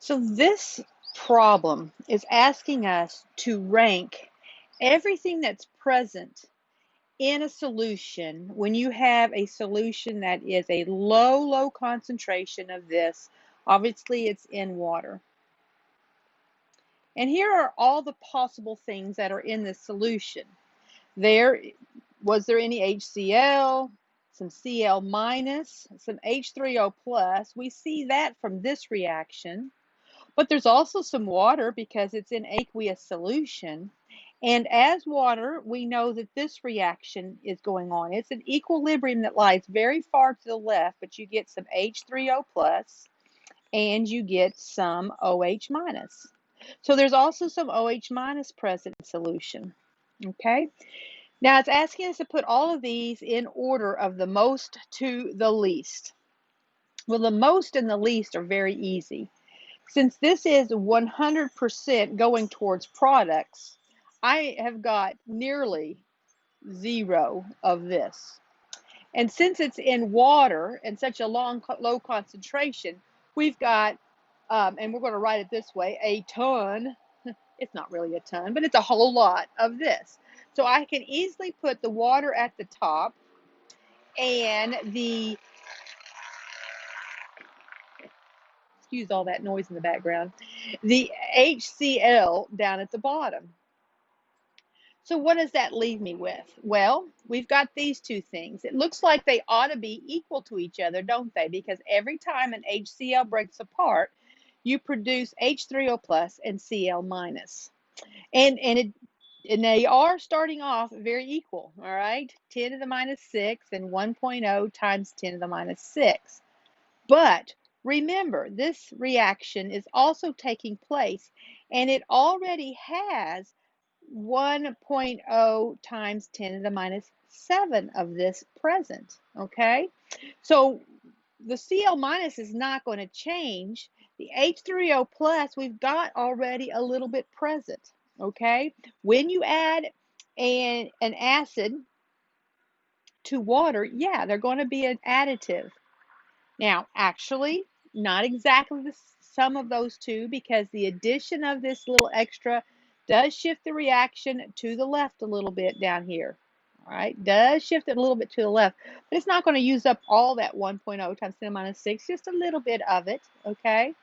So this problem is asking us to rank everything that's present in a solution when you have a solution that is a low concentration of this. Obviously, it's in water. And here are all the possible things that are in this solution. Was there any HCl, some Cl minus, some H3O plus? We see that from this reaction. But there's also some water because it's in aqueous solution. And as water, we know that this reaction is going on. It's an equilibrium that lies very far to the left, but you get some H3O plus and you get some OH minus. So there's also some OH minus present in solution. Okay. Now it's asking us to put all of these in order of the most to the least. Well, the most and the least are very easy. Since this is 100% going towards products, I have got nearly zero of this. And since it's in water and such a low concentration, we've got, and we're going to write it this way, a ton. It's not really a ton, but it's a whole lot of this. So I can easily put the water at the top and excuse all that noise in the background, the HCl down at the bottom. So what does that leave me with? Well, we've got these two things. It looks like they ought to be equal to each other, don't they? Because every time an HCl breaks apart, you produce H3O plus and Cl minus. And they are starting off very equal, all right? 10 to the minus 6 and 1.0 times 10 to the minus 6. But remember, this reaction is also taking place, and it already has 1.0 times 10 to the minus 7 of this present, okay? So the Cl minus is not going to change. The H3O plus, we've got already a little bit present, okay? When you add an acid to water, yeah, they're going to be an additive. Now, actually, not exactly the sum of those two, because the addition of this little extra does shift the reaction to the left a little bit down here. All right, does shift it a little bit to the left, but it's not going to use up all that 1.0 times 10 to the minus 6, just a little bit of it, okay?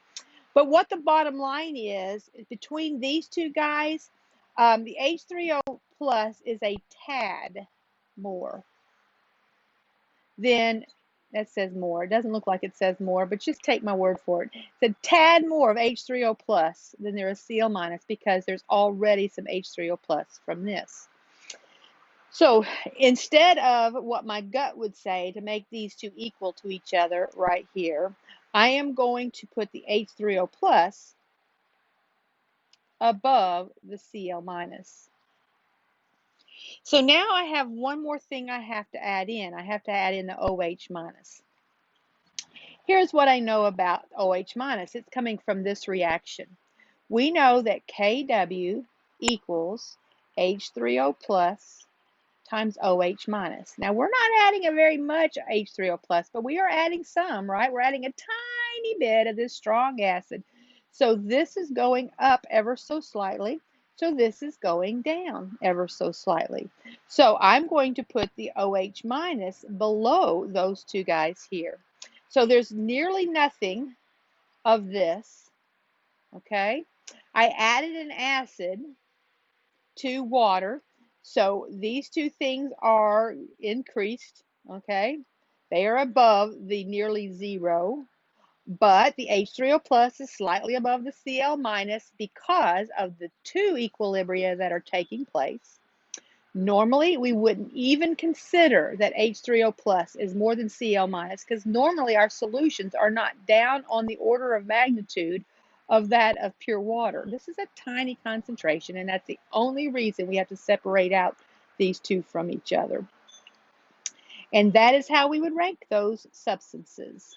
But what the bottom line is between these two guys, the H3O plus is a tad more than, that says more. It doesn't look like it says more, but just take my word for it. It's a tad more of H3O plus than there is Cl minus because there's already some H3O plus from this. So instead of what my gut would say to make these two equal to each other right here, I am going to put the H3O plus above the Cl minus. So now I have one more thing I have to add in. I have to add in the OH minus. Here's what I know about OH minus. It's coming from this reaction. We know that Kw equals H3O plus times OH minus. Now, we're not adding a very much H3O plus, but we are adding some, right? We're adding a tiny bit of this strong acid. So this is going up ever so slightly. So this is going down ever so slightly. So I'm going to put the OH minus below those two guys here. So there's nearly nothing of this, okay? I added an acid to water. So these two things are increased, okay? They are above the nearly zero, but the H3O plus is slightly above the Cl minus because of the two equilibria that are taking place. Normally, we wouldn't even consider that H3O plus is more than Cl minus because normally our solutions are not down on the order of magnitude of that of pure water. This is a tiny concentration, and that's the only reason we have to separate out these two from each other. And that is how we would rank those substances.